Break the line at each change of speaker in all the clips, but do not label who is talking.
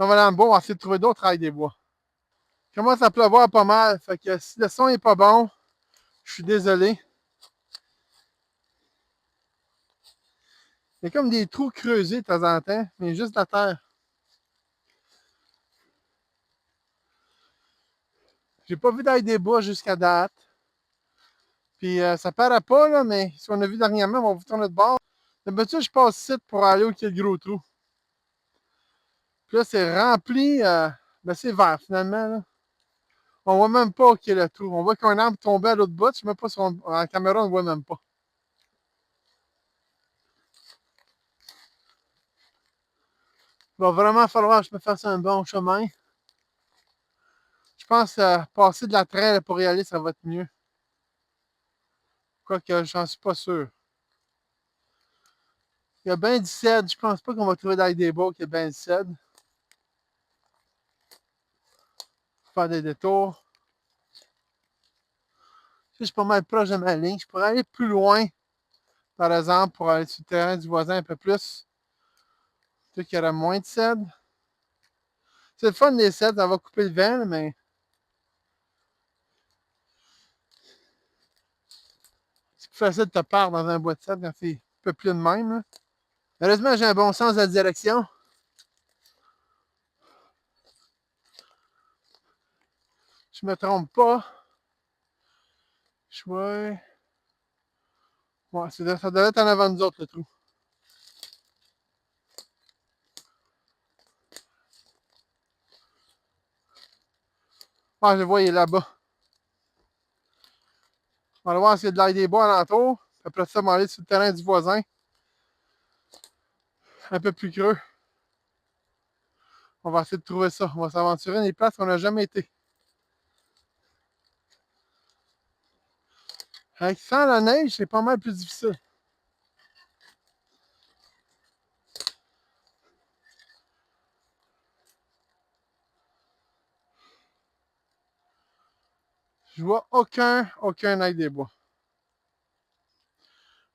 On va aller en bas, on va essayer de trouver d'autres rails des bois. Il commence à pleuvoir pas mal, fait que si le son est pas bon, je suis désolé. Il y a comme des trous creusés de temps en temps, mais juste la terre. J'ai pas vu d'ail des bois jusqu'à date. Puis ça paraît pas, là, mais ce qu'on a vu dernièrement, on va vous tourner de bord. D'habitude, je passe ici pour aller où il y a le gros trou. Puis là, c'est rempli, ben c'est vert finalement. Là. On voit même pas qu'il y a le trou. On voit qu'un arbre tombait à l'autre bout. Je sais même pas si en caméra, on ne voit même pas. Il va vraiment falloir que je me fasse un bon chemin. Je pense passer de la traîne pour y aller, ça va être mieux. Quoique, j'en suis pas sûr. Il y a bien du cèdre. Je pense pas qu'on va trouver dans des bois qu'il y a bien du cèdre. Faire des détours. Je suis pas mal proche de ma ligne. Je pourrais aller plus loin, par exemple, pour aller sur le terrain du voisin un peu plus. Peut-être qu'il y aurait moins de cèdre. C'est le fun des cèdres, ça va couper le vent, mais c'est plus facile de te perdre dans un bois de cèdre quand c'est un peu plus de même. Là. Heureusement, j'ai un bon sens de la direction. Je me trompe pas. Je vois. Ouais, ça devait être en avant de nous autres, le trou. Ah, je le vois, il est là-bas. On va aller voir s'il y a de l'ail des bois alentour. Après ça, on va aller sur le terrain du voisin. Un peu plus creux. On va essayer de trouver ça. On va s'aventurer dans des places qu'on n'a jamais été. Avec sans la neige, c'est pas mal plus difficile. Je vois aucun ail des bois.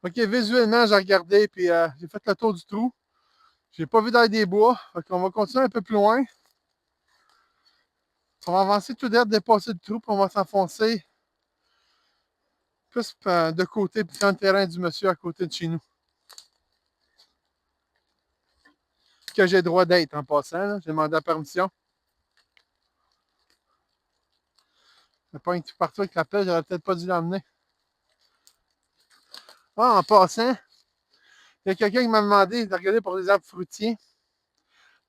OK, visuellement, j'ai regardé, puis j'ai fait le tour du trou. J'ai pas vu d'ail des bois. Donc, on va continuer un peu plus loin. On va avancer tout d'air, dépasser le trou, puis on va s'enfoncer plus de côté, puis sur le terrain du monsieur à côté de chez nous. Que j'ai le droit d'être en passant. J'ai demandé la permission. Il n'y a pas un tout partout avec la pelle, j'aurais peut-être pas dû l'emmener. Ah, en passant, il y a quelqu'un qui m'a demandé de regarder pour des arbres fruitiers.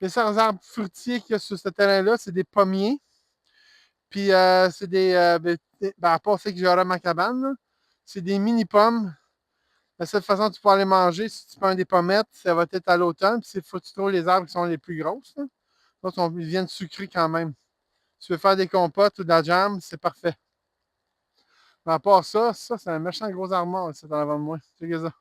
Les seuls arbres fruitiers qu'il y a sur ce terrain-là, c'est des pommiers. Puis c'est des. À part ceux que j'aurai à ma cabane, c'est des mini-pommes. La seule façon que tu peux les manger, si tu prends des pommettes, ça va être à l'automne. Puis il faut que tu trouves les arbres qui sont les plus grosses. Là. Donc, ils viennent sucrés quand même. Si tu veux faire des compotes ou de la jam, c'est parfait. Mais à part ça, c'est un méchant gros armoire, c'est en avant de moi. C'est ça.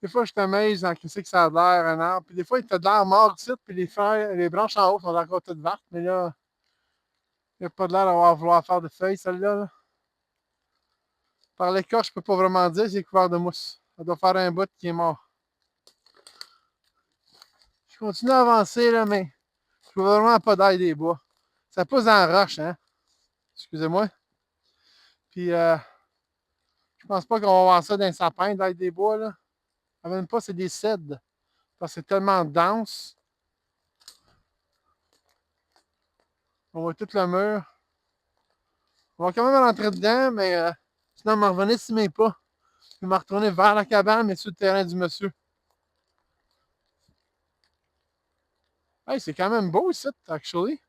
Des fois, je t'amuse dans qu'est-ce que ça a l'air, un arbre. Puis des fois, il a de l'air mort ici, puis les branches en haut sont encore toutes vertes. Mais là, il n'y a pas de l'air d'avoir vouloir faire de feuilles, celle-là. Là. Par l'écorce, je peux pas vraiment dire, c'est couvert de mousse. Ça doit faire un bout qui est mort. Je continue à avancer, là, mais je vois vraiment pas d'ail des bois. Ça pousse en roche, hein? Excusez-moi. Puis, je pense pas qu'on va voir ça dans un sapin, d'ail des bois, là. Même pas, c'est des cèdres. Parce que c'est tellement dense. On voit tout le mur. On va quand même rentrer dedans, mais sinon, on m'en revenir si mes pas. Je vais me retourner vers la cabane, mais sur le terrain du monsieur. Hey, c'est quand même beau ici, actually.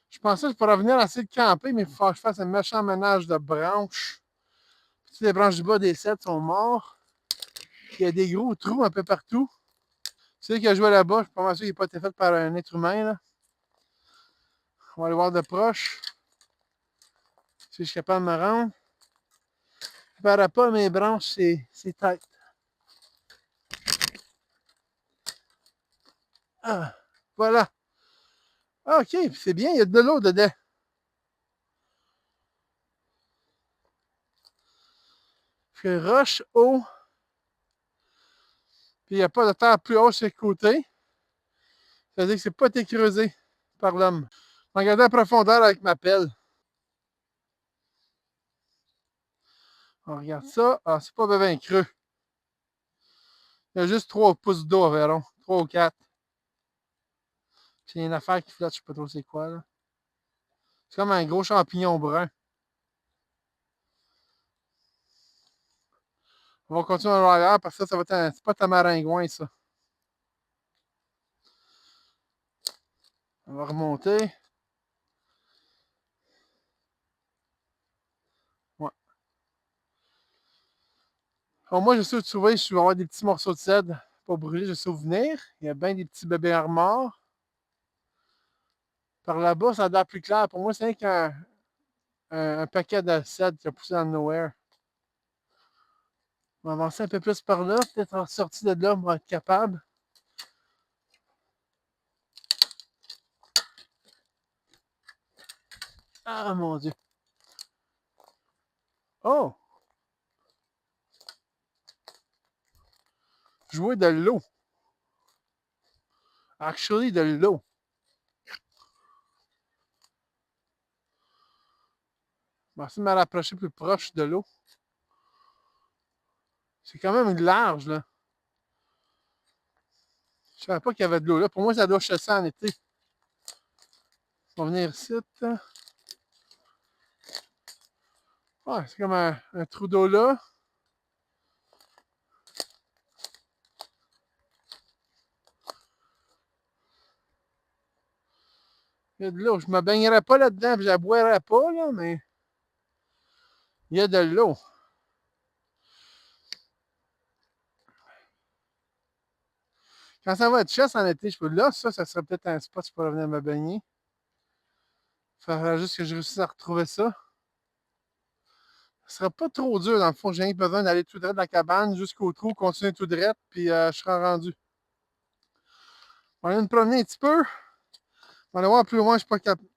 Je pensais que je pourrais venir essayer de camper, mais il faut que je fasse un méchant ménage de branches. Toutes les branches du bas des cèdres sont mortes. Il y a des gros trous un peu partout. Celui qui a joué là-bas, je suis pas mal sûr qu'il n'a pas été fait par un être humain. Là. On va aller voir de proche. Si je suis capable de me rendre. Je ne verrai pas mes branches, c'est tête. Ah, voilà. Ah, OK, c'est bien, il y a de l'eau dedans. Roche, eau, Puis il n'y a pas de terre plus haute sur les côtés. Ça veut dire que c'est pas été creusé par l'homme. Regardez la profondeur avec ma pelle. On regarde ça. Ah, c'est pas bien creux. Il y a juste 3 pouces d'eau environ. 3 ou 4. Puis il y a une affaire qui flotte, je sais pas trop c'est quoi là. C'est comme un gros champignon brun. On va continuer à arrière parce que ça va être un. C'est pas ta maringouin ça. On va remonter. Ouais. Bon, moi, je sais où trouver, je vais avoir des petits morceaux de cèdre pour brûler, je sais où venir. Il y a bien des petits bébés armoires. Par là-bas, ça a l'air plus clair. Pour moi, c'est rien qu'un paquet de cèdre qui a poussé dans le nowhere. On va avancer un peu plus par là. Peut-être en sortie de là, on va être capable. Ah, mon Dieu. Oh! Jouer de l'eau. Actually, de l'eau. Je vais essayer de me rapprocher plus proche de l'eau. C'est quand même large, là. Je savais pas qu'il y avait de l'eau là. Pour moi, ça doit chasser en été. On va venir ici. Ouais, c'est comme un trou d'eau là. Il y a de l'eau. Je me baignerais pas là-dedans, puis je la boirais pas, là, mais il y a de l'eau. Quand ça va être chasse en été, je peux là, ça serait peut-être un spot pour venir me baigner. Il faudrait juste que je réussisse à retrouver ça. Ce serait pas trop dur, dans le fond. J'ai rien besoin d'aller tout droit de la cabane jusqu'au trou, continuer tout droit, puis je serai rendu. On va aller me promener un petit peu. On va aller voir plus loin, je suis pas capable.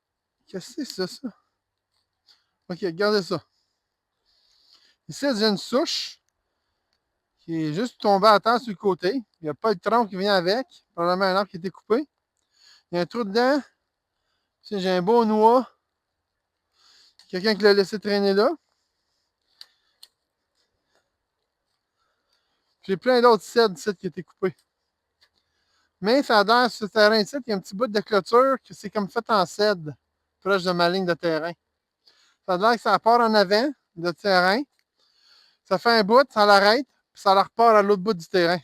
Qu'est-ce que c'est ça? Ok, regardez ça. Ici, j'ai une souche qui est juste tombée à terre sur le côté. Il n'y a pas de tronc qui vient avec. Probablement un arbre qui a été coupé. Il y a un trou dedans. Ici, j'ai un beau noix. Quelqu'un qui l'a laissé traîner là. J'ai plein d'autres cèdres ici qui ont été coupés. Mais ça a l'air, sur ce terrain ici, il y a un petit bout de clôture que c'est comme fait en cèdre, proche de ma ligne de terrain. Ça a l'air que ça part en avant de terrain. Ça fait un bout, ça l'arrête, puis ça la repart à l'autre bout du terrain.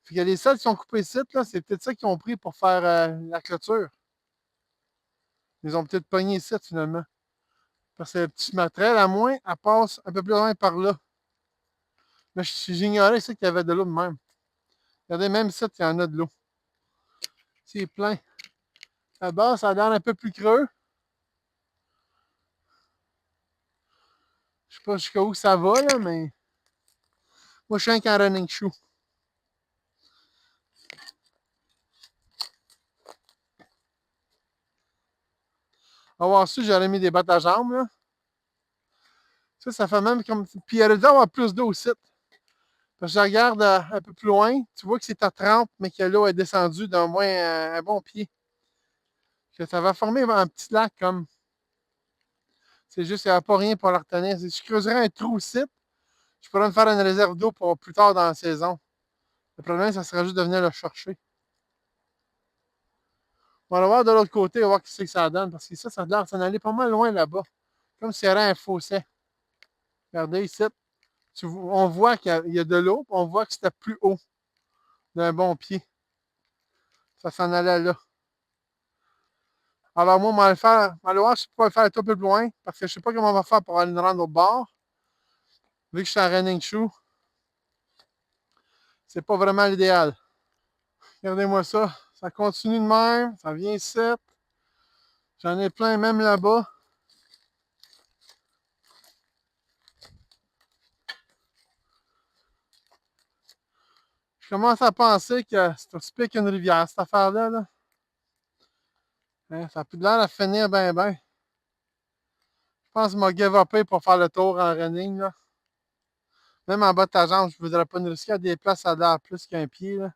Fait que les cèdres qui sont coupés ici, là, c'est peut-être ça qu'ils ont pris pour faire la clôture. Ils ont peut-être pogné ici, finalement. Parce que le petit matériel, à moins, elle passe un peu plus loin par là. Mais j'ignorais ici qu'il y avait de l'eau de même. Regardez, même ici, il y en a de l'eau. C'est plein. Là-bas, ça a l'air un peu plus creux. Je sais pas jusqu'à où ça va, là, mais moi, je suis un running shoe. On va voir si j'aurais mis des bottes à jambes, là. Ça fait même comme. Puis il y aurait dû avoir plus d'eau aussi. Parce que je regarde un peu plus loin, tu vois que c'est à 30, mais que l'eau est descendue d'au moins un bon pied. Que ça va former un petit lac comme. C'est juste qu'il n'y a pas rien pour la retenir. Si je creuserais un trou ici, je pourrais me faire une réserve d'eau pour plus tard dans la saison. Le problème, ça serait juste de venir le chercher. On va le voir de l'autre côté, on va voir ce que ça donne. Parce que ça a l'air de s'en aller pas mal loin là-bas. Comme s'il y avait un fossé. Regardez ici. On voit qu'il y a de l'eau, on voit que c'était plus haut d'un bon pied. Ça s'en allait là. Alors moi, on va le faire. On va aller voir si je peux le faire un peu plus loin. Parce que je ne sais pas comment on va faire pour aller nous rendre au bord. Vu que je suis en running shoe, c'est pas vraiment l'idéal. Regardez-moi ça. Ça continue de même. Ça vient ici. J'en ai plein même là-bas. Je commence à penser que c'est aussi pire qu'une rivière, cette affaire-là. Là. Hein, ça a plus de l'air à finir ben ben. Je pense que je m'a give upé pour faire le tour en running. Là. Même en bas de ta jambe, je voudrais pas nous risquer à des places à l'air plus qu'un pied, là.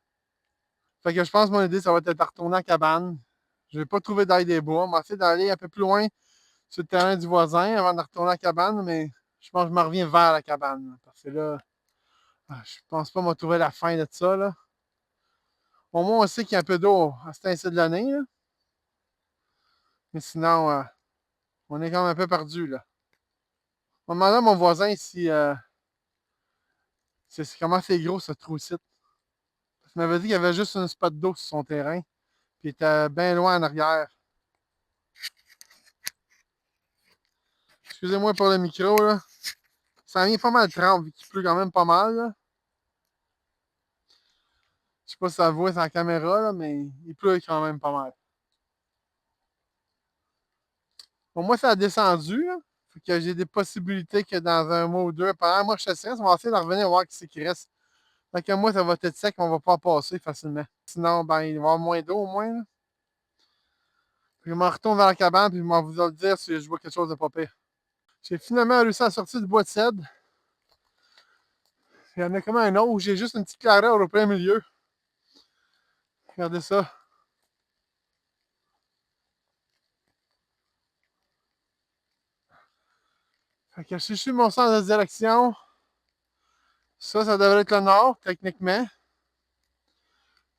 Fait que je pense que mon idée, ça va être de retourner en cabane. Je vais pas trouver d'ail des bois. On va essayer d'aller un peu plus loin sur le terrain du voisin avant de retourner à la cabane, mais je pense que je m'en reviens vers la cabane, là. Parce que là, je pense pas qu'on va trouver la fin de ça, là. Au moins, on sait qu'il y a un peu d'eau à cet instant de l'année, là. Mais sinon, on est quand même un peu perdu, là. On va demander à mon voisin si comment c'est gros ce trou-ci. Il m'avait dit qu'il y avait juste un spot d'eau sur son terrain, puis il était bien loin en arrière. Excusez-moi pour le micro, là. Ça vient pas mal tremble, vu qu'il pleut quand même pas mal, là. Je sais pas si ça voit sur la caméra, là, mais il pleut quand même pas mal. Bon, moi, ça a descendu, là. Fait que j'ai des possibilités que dans un mois ou deux, pendant moi, je te stresse, on va essayer de revenir voir ce qui reste. Fait que moi, ça va être sec, on va pas passer facilement. Sinon, ben, il va y avoir moins d'eau au moins, là. Puis je m'en retourne vers la cabane, puis je m'en vous le dire si je vois quelque chose de pas pire. J'ai finalement réussi à sortir du bois de cèdre. Il y en a comme un autre où j'ai juste une petite clairière au plein milieu. Regardez ça. Fait que si je suis mon sens de direction, ça devrait être le nord, techniquement.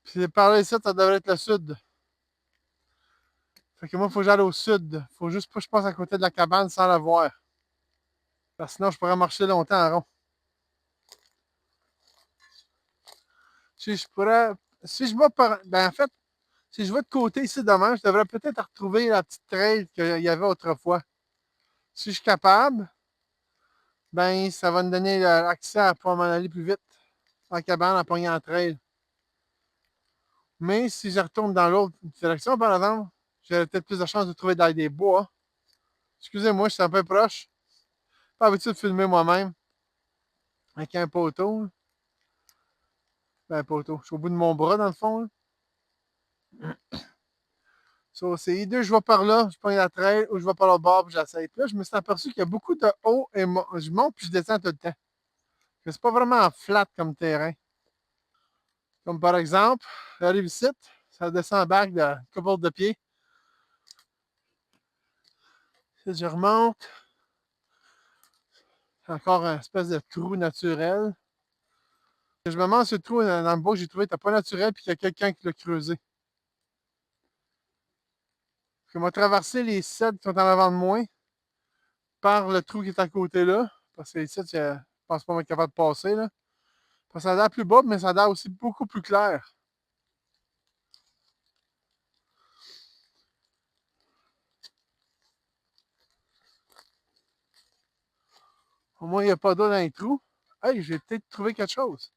Puis par là ici, ça devrait être le sud. Fait que moi, il faut que j'aille au sud. Faut juste pas que je passe à côté de la cabane sans la voir. Parce que sinon, je pourrais marcher longtemps en rond. Si je pourrais. Si je vais par. Ben en fait, si je vais de côté ici demain, je devrais peut-être retrouver la petite trail qu'il y avait autrefois. Si je suis capable, ben ça va me donner l'accès à pouvoir m'en aller plus vite en cabane en pognant la trail. Mais si je retourne dans l'autre direction, par exemple, j'aurais peut-être plus de chance de trouver dans des bois. Excusez-moi, je suis un peu proche. Pas habitué de filmer moi-même avec un poteau. Ben, un poteau. Je suis au bout de mon bras, dans le fond, là. So, c'est either je vais par là, je prends la trail, ou je vais par l'autre bord, puis j'essaie. Puis là, je me suis aperçu qu'il y a beaucoup de haut et je monte puis je descends tout le temps. Mais c'est pas vraiment flat comme terrain. Comme par exemple, la rive ici, ça descend en bac de couple de pieds. Je remonte. Encore un espèce de trou naturel. Je me demande si le trou dans le bois que j'ai trouvé n'était pas naturel puis qu'il y a quelqu'un qui l'a creusé. On va traverser les cèdres qui sont en avant de moi par le trou qui est à côté là. Parce que ici, je pense pas être capable de passer, là. Parce que ça a l'air plus bas, mais ça a l'air aussi beaucoup plus clair. Au moins, il n'y a pas d'eau dans les trous. Hey, j'ai peut-être trouvé quelque chose.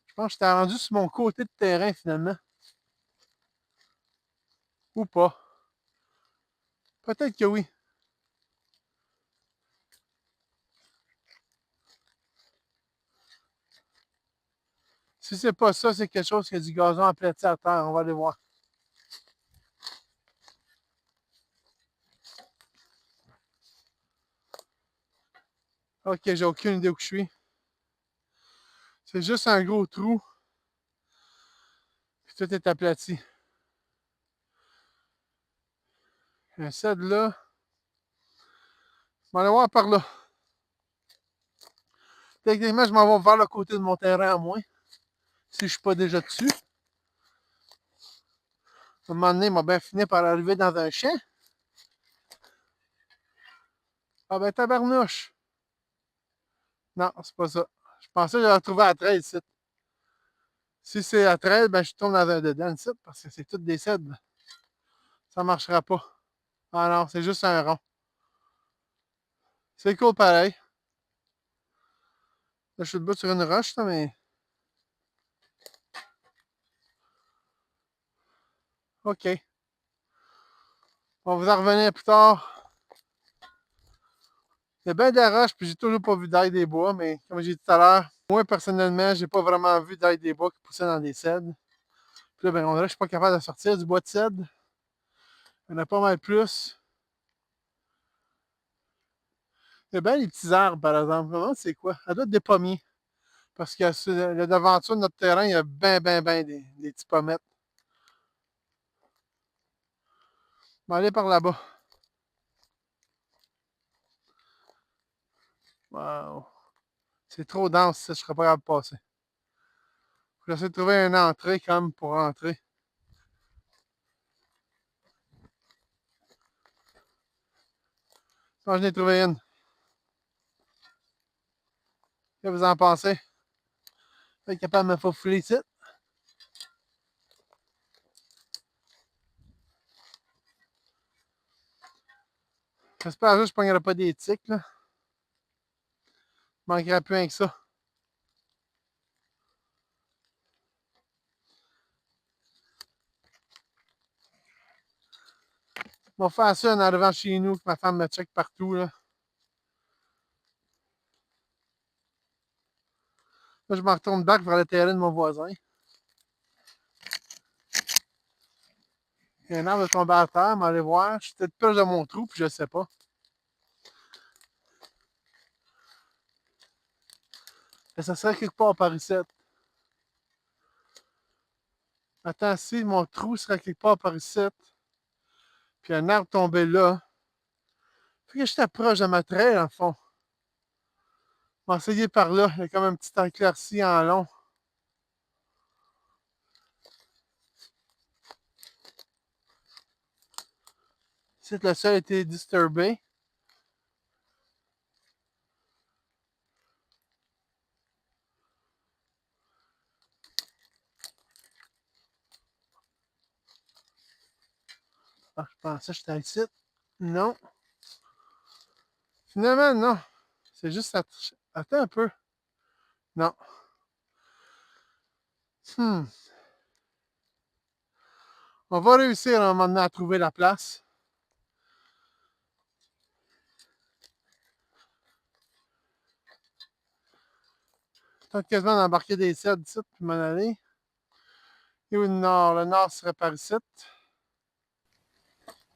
Je pense que j'étais rendu sur mon côté de terrain finalement. Ou pas. Peut-être que oui. Si c'est pas ça, c'est quelque chose qui a du gazon aplati à terre. On va aller voir. Ok, j'ai aucune idée où je suis. C'est juste un gros trou. Puis tout est aplati. Un cèdre là. On va aller voir par là. Techniquement, je m'en vais vers le côté de mon terrain à moi. Si je ne suis pas déjà dessus. À un moment donné, il m'a bien fini par arriver dans un champ. Ah ben tabarnouche. Non, c'est pas ça. Je pensais que j'allais trouver la trail ici. Si c'est la trail, ben je tombe dans un dedans ici parce que c'est toutes des cèdres. Ça ne marchera pas. Ah non, c'est juste un rond. C'est cool pareil. Là, je suis debout sur une roche, là, mais. OK. On va vous en revenir plus tard. Il y a bien des roches, puis j'ai toujours pas vu d'ail des bois, mais comme j'ai dit tout à l'heure, moi personnellement, j'ai pas vraiment vu d'ail des bois qui poussaient dans des cèdres. Puis là, ben, on dirait que je suis pas capable de sortir du bois de cèdre. Il y en a pas mal plus. Il y a bien les petits arbres, par exemple. Comment c'est quoi? Ça doit être des pommiers. Parce que sur la devanture de notre terrain, il y a ben des petits pommettes. On va aller par là-bas. Wow. C'est trop dense, ça, je serais pas capable de passer. Faut essayer de trouver une entrée comme pour rentrer. Moi, j'en ai trouvé une. Qu'est-ce que vous en pensez? Vous êtes capable de me faufiler ici? J'espère juste que je ne pognerai pas des tiques, là. Il manquerait plus rien que ça. On va faire ça en arrivant chez nous, que ma femme me check partout, là. Là, je me retourne back vers le terrain de mon voisin. Il y a un arbre de tombé à terre, mais allez voir. Je suis peut-être proche de mon trou, puis je ne sais pas. Mais ça serait quelque part par ici. Attends, si mon trou serait quelque part par ici, puis un arbre tombé là, faut que je t'approche de ma traîne, en fond. On va essayer par là. Il y a comme un petit éclairci en long. Ici, le sol a été disturbé. Ah, je pensais que j'étais ici. Non. Finalement, non. C'est juste... Attends un peu. Non. Hmm. On va réussir à un moment donné à trouver la place. Tente quasiment d'embarquer des cèdres ici puis m'en aller. Et où le nord? Le nord serait par ici.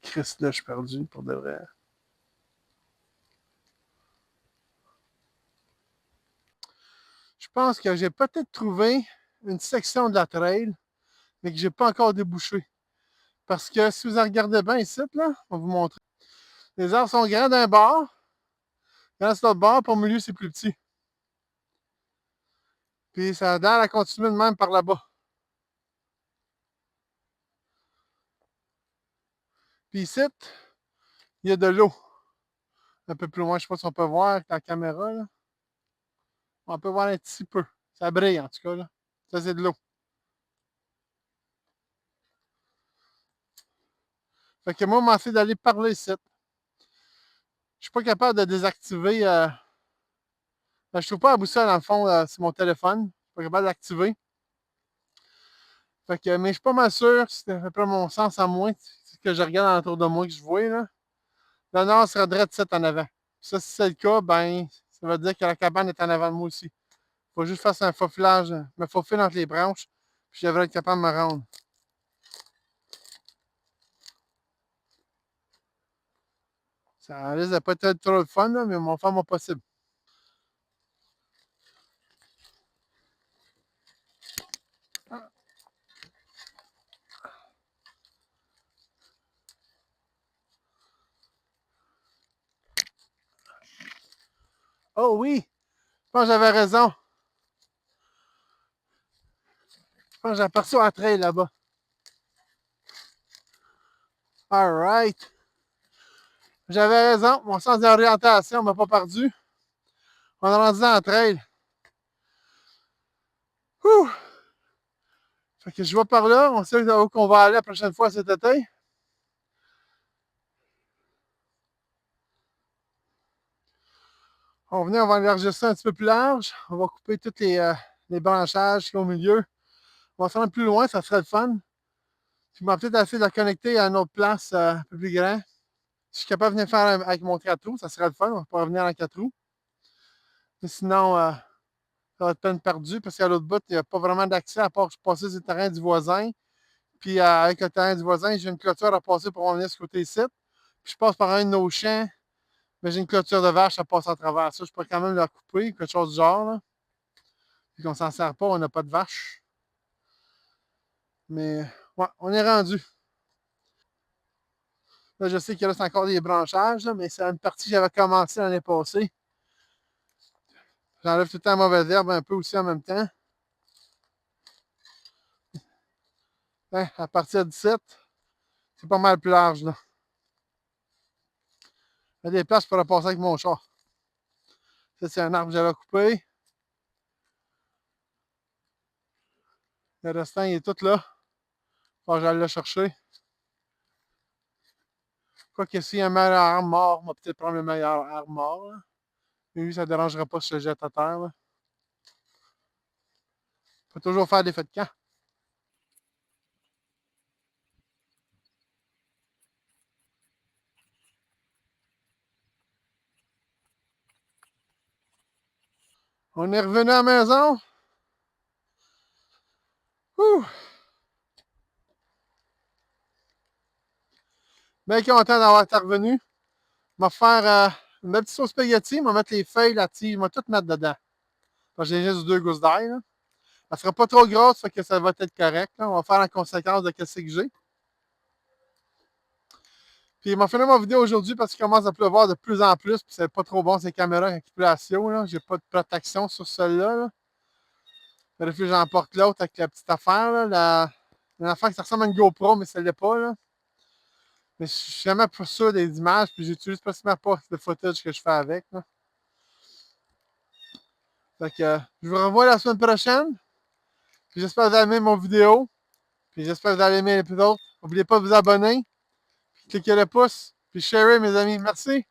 Christ, là, je suis perdu pour de vrai. Je pense que j'ai peut-être trouvé une section de la trail, mais que j'ai pas encore débouché. Parce que si vous en regardez bien ici, là, on va vous montrer. Les arbres sont grands d'un bord, grands sur l'autre bord, puis au milieu, c'est plus petit. Puis ça a l'air à continuer de même par là-bas. Puis ici, il y a de l'eau. Un peu plus loin, je ne sais pas si on peut voir avec la caméra. Là. On peut voir un petit peu. Ça brille en tout cas. Là. Ça, c'est de l'eau. Fait que moi, on m'a essayé d'aller parler ici. Je suis pas capable de désactiver. Je trouve pas la boussole, dans le fond, sur mon téléphone. Je suis pas capable d'activer. Fait que, mais je suis pas mal sûr, c'est à peu près mon sens à moi, que je regarde autour de moi, que je vois. Là. Le nord serait droit de 7 en avant. Ça, si c'est le cas, ben, ça veut dire que la cabane est en avant de moi aussi. Faut juste faire un faufilage, me faufiler entre les branches, puis je devrais être capable de me rendre. Ça risque de pas être trop le fun, là, mais mon faire mon possible. Oh oui! Je pense que j'avais raison. Je pense que j'ai aperçu la trail là-bas. Alright. J'avais raison. Mon sens d'orientation m'a pas perdu. On est rendu dans la trail. Ouh! Fait que je vais par là. On sait où qu'on va aller la prochaine fois cet été. On va venir, on va élargir ça un petit peu plus large. On va couper tous les branchages qui sont au milieu. On va se rendre plus loin, ça serait le fun. Puis on va peut-être essayer de la connecter à une autre place un peu plus grand. Si je suis capable de venir faire avec mon 4 roues, ça serait le fun. On va pouvoir revenir en 4 roues. Mais sinon, ça va être peine perdue parce qu'à l'autre bout, il n'y a pas vraiment d'accès à part que je passe sur le terrain du voisin. Puis avec le terrain du voisin, j'ai une clôture à passer pour venir ce côté-ci. Puis je passe par un de nos champs. Mais j'ai une clôture de vache, ça passe à travers ça. Je pourrais quand même la couper, quelque chose du genre, là. Puis qu'on s'en sert pas, on n'a pas de vache. Mais, ouais, on est rendu. Là, je sais que là, c'est encore des branchages, là, mais c'est une partie que j'avais commencé l'année passée. J'enlève tout le temps la mauvaise herbe un peu aussi en même temps. Hein, à partir de 17, c'est pas mal plus large, là. Il y a des places pour passer avec mon chat. Ça, c'est un arbre que j'avais coupé. Le restant, il est tout là. Faut que j'aille le chercher. Quoi que s'il y a un meilleur arbre mort, on va peut-être prendre le meilleur arbre mort, là. Mais lui, ça ne dérangera pas si je le jette à terre, là. Faut toujours faire des feux de camp. On est revenu à la maison. Ouh! Bien content d'avoir été revenu. Je vais faire une petite sauce spaghetti. Je vais mettre les feuilles, la tige, je vais tout mettre dedans. Parce que j'ai juste 2 gousses d'ail, là. Elle sera pas trop grosse, fait que ça va être correct, là. On va faire la conséquence de ce que j'ai. Puis il m'a fait ma vidéo aujourd'hui parce qu'il commence à pleuvoir de plus en plus. Puis c'est pas trop bon ces caméras avec manipulation, là. J'ai pas de protection sur celle-là, là. Il que j'emporte l'autre avec la petite affaire, là. Une affaire qui ressemble à une GoPro, mais ça l'est pas, là. Mais je suis jamais pas sûr des images, puis j'utilise pratiquement pas le footage que je fais avec, là. Fait que je vous revois la semaine prochaine. Puis j'espère que vous avez aimé mon vidéo. Puis j'espère que vous allez aimer les plus autres. N'oubliez pas de vous abonner. Puis cliquez le pouce. Puis sharez, mes amis. Merci.